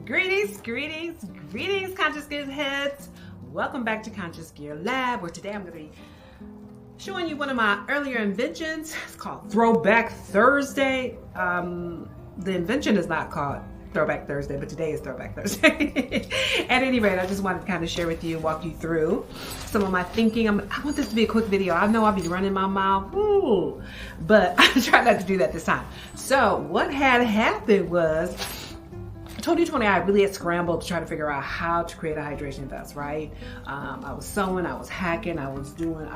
Greetings, Conscious Gear heads. Welcome back to Conscious Gear Lab, where today I'm going to be showing you one of my earlier inventions. It's called Throwback Thursday. The invention is not called Throwback Thursday, but today is Throwback Thursday. At any rate, I just wanted to kind of share with you, walk you through some of my thinking. I want this to be a quick video. I know I'll be running my mouth, but I try not to do that this time. So what had happened was, 2020, I really had scrambled to try to figure out how to create a hydration vest, right? I was sewing, I was hacking, I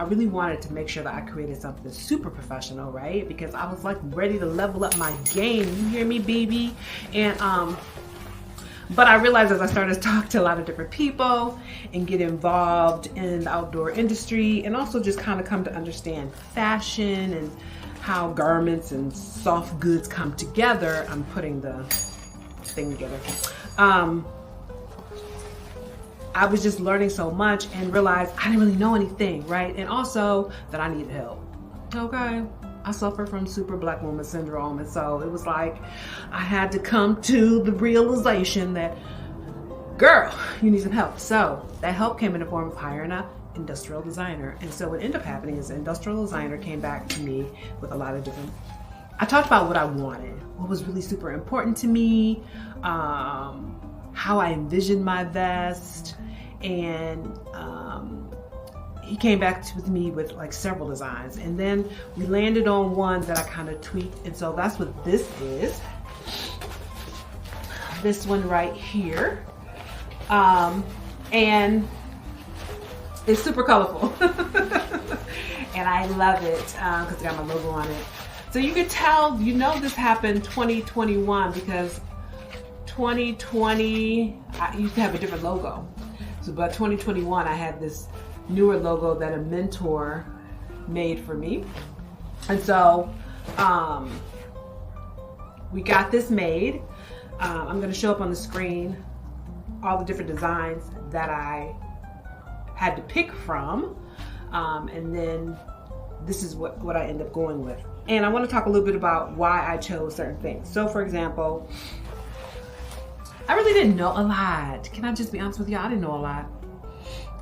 really wanted to make sure that I created something super professional, right? Because I was like ready to level up my game. You hear me, baby? And, but I realized as I started to talk to a lot of different people and get involved in the outdoor industry and also just kind of come to understand fashion and how garments and soft goods come together, I'm putting the thing together. I was just learning so much and realized I didn't really know anything, right? And also that I needed help. Okay, I suffer from super black woman syndrome, and so it was like I had to come to the realization that, girl, you need some help. So that help came in the form of hiring an industrial designer. And so what ended up happening is the industrial designer came back to me with a lot of different, I talked about what I wanted, what was really super important to me, how I envisioned my vest, and he came back with me with like several designs, and then we landed on one that I kind of tweaked, and so that's what this is. This one right here, and it's super colorful, and I love it because it got my logo on it. So you could tell, you know, this happened 2021 because 2020, I used to have a different logo. So by 2021, I had this newer logo that a mentor made for me. And so we got this made. I'm going to show up on the screen all the different designs that I had to pick from. And then this is what I end up going with. And I want to talk a little bit about why I chose certain things. So for example, I really didn't know a lot. Can I just be honest with you? I didn't know a lot.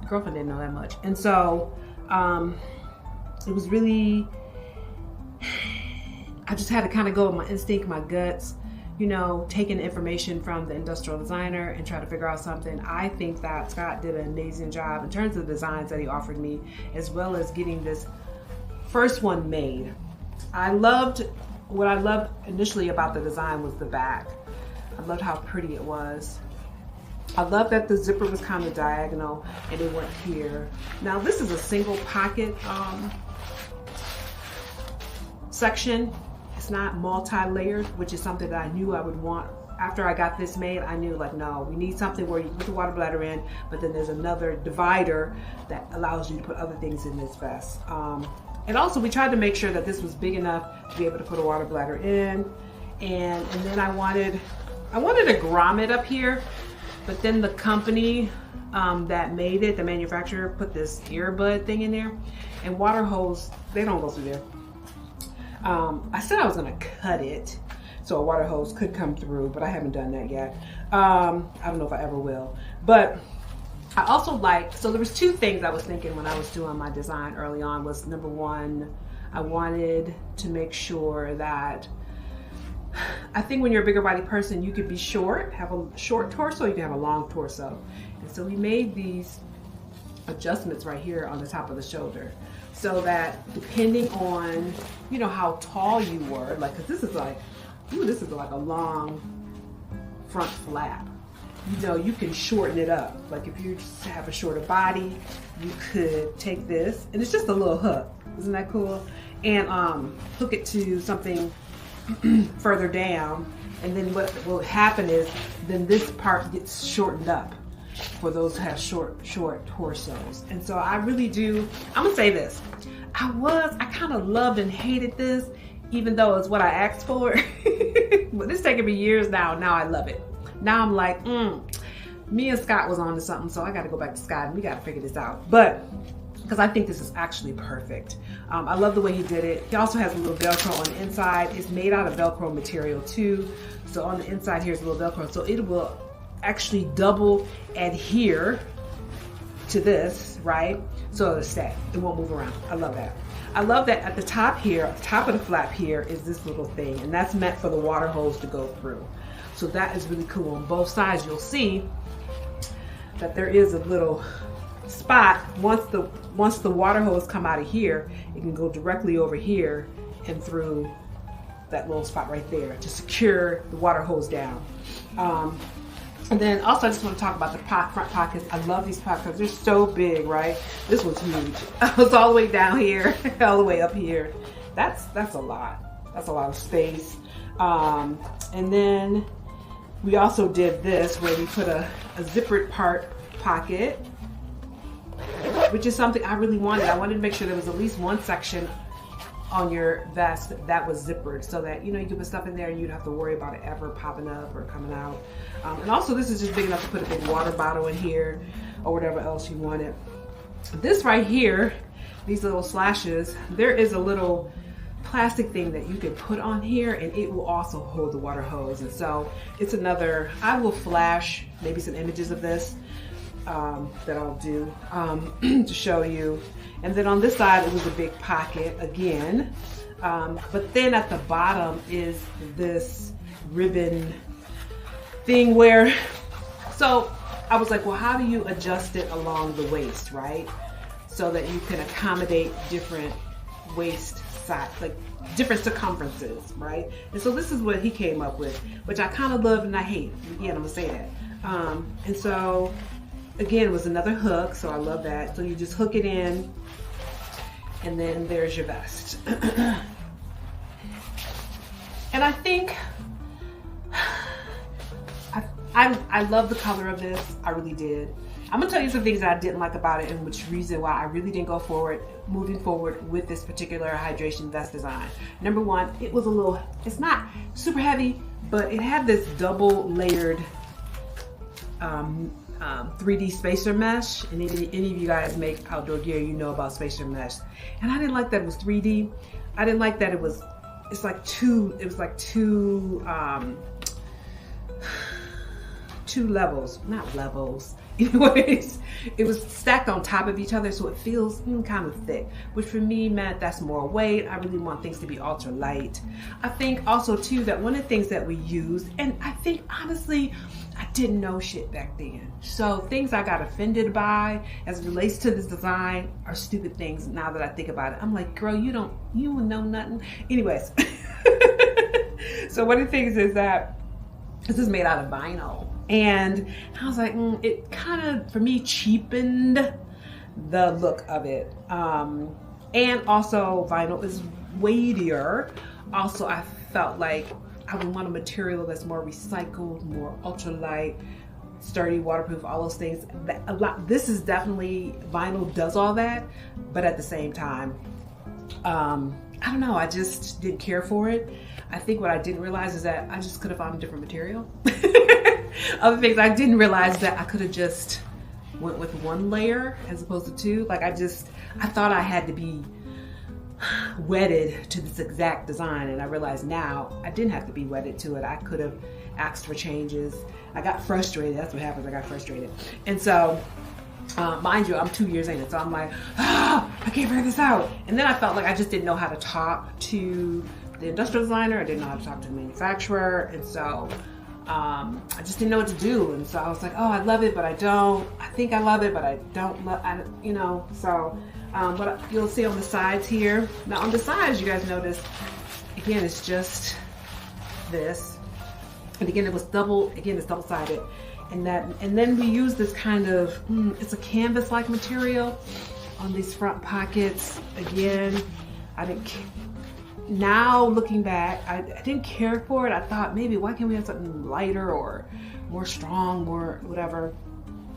My girlfriend didn't know that much. And so it was really, I just had to kind of go with my instinct, my guts, you know, taking information from the industrial designer and try to figure out something. I think that Scott did an amazing job in terms of the designs that he offered me, as well as getting this first one made. What I loved initially about the design was the back. I loved how pretty it was. I loved that the zipper was kind of diagonal and it went here. Now this is a single pocket section. It's not multi-layered, which is something that I knew I would want. After I got this made, I knew like, no, we need something where you put the water bladder in, but then there's another divider that allows you to put other things in this vest. And also we tried to make sure that this was big enough to be able to put a water bladder in. And then I wanted a grommet up here, but then the company that made it, the manufacturer, put this earbud thing in there, and water hose, they don't go through there. I said I was gonna cut it so a water hose could come through, but I haven't done that yet. I don't know if I ever will. But I also so there was two things I was thinking when I was doing my design early on. Was number one, I wanted to make sure that, I think when you're a bigger body person, you could be short, have a short torso, you can have a long torso. And so we made these adjustments right here on the top of the shoulder, so that depending on, you know, how tall you were, like, cause this is like, ooh, this is like a long front flap. You know, you can shorten it up. Like if you just have a shorter body, you could take this, and it's just a little hook. Isn't that cool? And hook it to something further down, and then what will happen is then this part gets shortened up for those who have short torsos. And so I really do, I'm gonna say this, I kind of loved and hated this, even though it's what I asked for. But it's taken me years now I love it. Now I'm like, me and Scott was on to something, so I got to go back to Scott and we got to figure this out. But because I think this is actually perfect. I love the way he did it. He also has a little Velcro on the inside. It's made out of Velcro material too. So on the inside here's a little Velcro, so it will actually double adhere to this, right? So it'll stay, it won't move around. I love that. I love that at the top here, at the top of the flap here is this little thing, and that's meant for the water hose to go through. So that is really cool. On both sides, you'll see that there is a little spot. Once the water hose come out of here, it can go directly over here and through that little spot right there to secure the water hose down. And then also I just want to talk about the front pockets. I love these pockets. They're so big, right? This one's huge. It's all the way down here, all the way up here. That's a lot. That's a lot of space. And then we also did this where we put a zippered part pocket, which is something I really wanted. I wanted to make sure there was at least one section on your vest that was zippered, so that you could put stuff in there and you'd have to worry about it ever popping up or coming out. And also this is just big enough to put a big water bottle in here or whatever else you wanted. This right here, these little slashes, there is a little plastic thing that you can put on here and it will also hold the water hose. And so it's another, I will flash maybe some images of this that I'll do to show you. And then on this side, it was a big pocket again. But then at the bottom is this ribbon thing where, so I was like, well, how do you adjust it along the waist, right? So that you can accommodate different waist size, like different circumferences, right? And so this is what he came up with, which I kind of love and I hate. Again, I'm gonna say that. And so, again, it was another hook, so I love that. So you just hook it in, and then there's your vest. And I think, I love the color of this, I really did. I'm gonna tell you some things that I didn't like about it and which reason why I really didn't go moving forward with this particular hydration vest design. Number one, it was a little, it's not super heavy, but it had this double layered 3D spacer mesh, and if any of you guys make outdoor gear, you know about spacer mesh. And I didn't like that it was 3D. I didn't like that it was like two levels, not levels. Anyways, it was stacked on top of each other, so it feels kind of thick, which for me meant that's more weight. I really want things to be ultra light. I think also too that one of the things that we used, and I think honestly, I didn't know shit back then. So things I got offended by as it relates to this design are stupid things now that I think about it. I'm like, girl, you don't know nothing. Anyways, so one of the things is that this is made out of vinyl. And I was like, it kind of, for me, cheapened the look of it. And also vinyl is weightier. Also, I felt like I would want a material that's more recycled, more ultralight, sturdy, waterproof, all those things. This is definitely, vinyl does all that, but at the same time, I don't know, I just didn't care for it. I think what I didn't realize is that I just could have found a different material. Other things I didn't realize that I could have just went with one layer as opposed to two. Like I thought I had to be wedded to this exact design, and I realize now I didn't have to be wedded to it. I could have asked for changes. I got frustrated. That's what happens. I got frustrated. And so, mind you, I'm 2 years in it, so I'm like, I can't figure this out. And then I felt like I just didn't know how to talk to the industrial designer. I didn't know how to talk to the manufacturer. And so I just didn't know what to do. And so I was like, oh, I love it, but I don't. I think I love it, but I don't love, so what you'll see on the sides here. Now on the sides, you guys notice, again, it's just this. And again, it's double-sided. And then we use this kind of, it's a canvas-like material on these front pockets. Again, now looking back, I didn't care for it. I thought maybe, why can't we have something lighter or more strong, more whatever.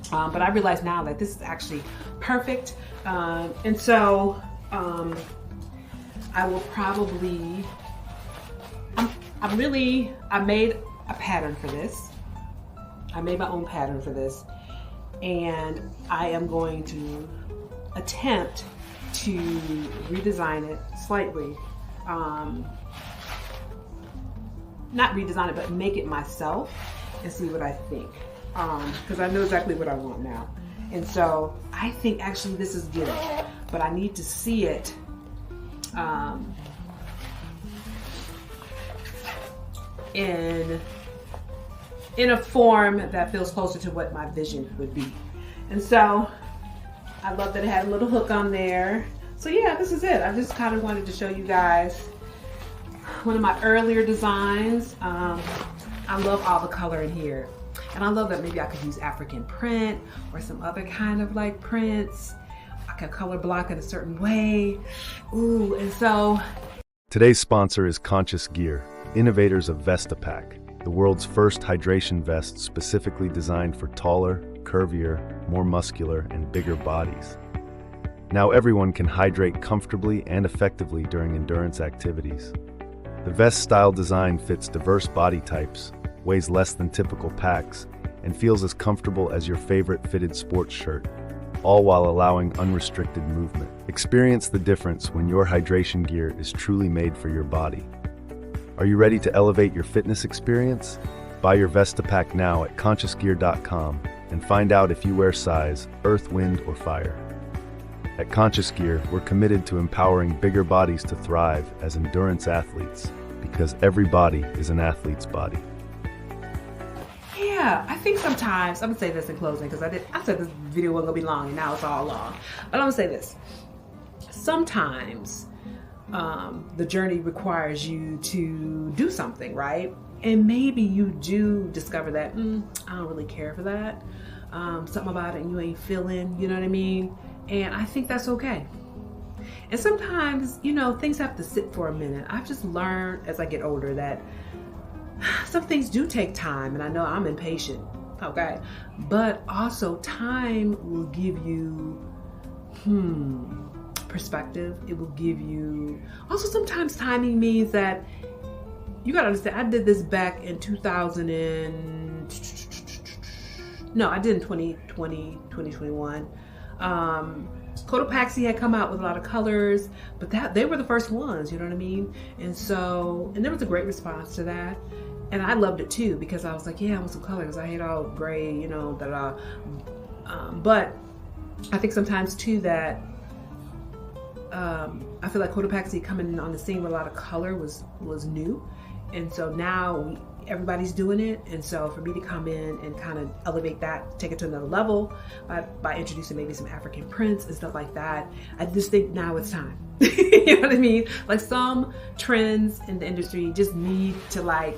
But I realize now that this is actually perfect. And so I will probably, I made a pattern for this. I made my own pattern for this, and I am going to attempt to redesign it slightly. Not redesign it, but make it myself and see what I think. because I know exactly what I want now. And so I think actually this is good, but I need to see it in a form that feels closer to what my vision would be. And so I love that it had a little hook on there. So yeah, this is it. I just kind of wanted to show you guys one of my earlier designs. I love all the color in here. And I love that maybe I could use African print or some other kind of like prints. I could color block in a certain way. Ooh, and so. Today's sponsor is Conscious Gear, innovators of VestaPak, the world's first hydration vest specifically designed for taller, curvier, more muscular, and bigger bodies. Now everyone can hydrate comfortably and effectively during endurance activities. The vest-style design fits diverse body types, weighs less than typical packs, and feels as comfortable as your favorite fitted sports shirt, all while allowing unrestricted movement. Experience the difference when your hydration gear is truly made for your body. Are you ready to elevate your fitness experience? Buy your VestaPak now at consciousgear.com and find out if you wear size Earth, Wind, or Fire. At Conscious Gear, we're committed to empowering bigger bodies to thrive as endurance athletes, because every body is an athlete's body. Yeah, I think sometimes, I'm gonna say this in closing because I said this video wasn't gonna be long and now it's all long. But I'm gonna say this. Sometimes the journey requires you to do something, right? And maybe you do discover that, I don't really care for that. Something about it and you ain't feeling, you know what I mean? And I think that's okay. And sometimes, you know, things have to sit for a minute. I've just learned as I get older that some things do take time, and I know I'm impatient, okay? But also time will give you perspective. It will give you, also sometimes timing means that you gotta understand, I did this back in 2021. Cotopaxi had come out with a lot of colors, but they were the first ones, you know what I mean? And so, and there was a great response to that. And I loved it too, because I was like, yeah, I want some colors. I hate all gray, you know, but I think sometimes too that I feel like Cotopaxi coming on the scene with a lot of color was new. And so now everybody's doing it. And so for me to come in and kind of elevate that, take it to another level by introducing maybe some African prints and stuff like that, I just think now it's time. You know what I mean? Like some trends in the industry just need to like,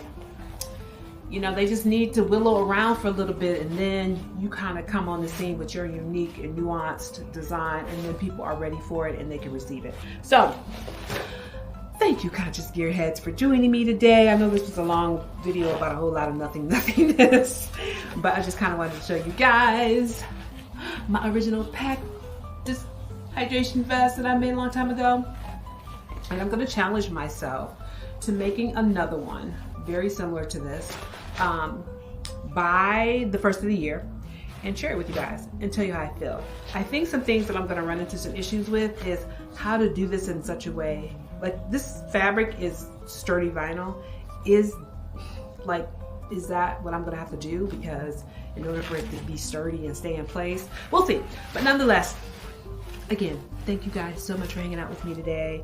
you know, they just need to willow around for a little bit, and then you kind of come on the scene with your unique and nuanced design, and then people are ready for it and they can receive it. So thank you, Conscious Gearheads, for joining me today. I know this was a long video about a whole lot of nothingness, but I just kind of wanted to show you guys my original pack, this hydration vest that I made a long time ago. And I'm going to challenge myself to making another one very similar to this by the first of the year, and share it with you guys and tell you how I feel. I think some things that I'm going to run into some issues with is how to do this in such a way. Like, this fabric is sturdy vinyl. Is that what I'm going to have to do? Because in order for it to be sturdy and stay in place, we'll see. But nonetheless, again, thank you guys so much for hanging out with me today.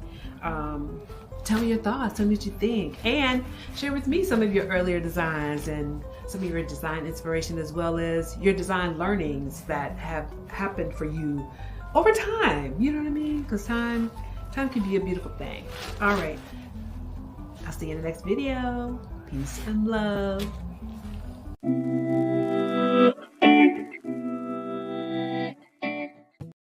Tell me your thoughts, tell me what you think, and share with me some of your earlier designs and some of your design inspiration, as well as your design learnings that have happened for you over time. You know what I mean? Because time can be a beautiful thing. All right, I'll see you in the next video. Peace and love.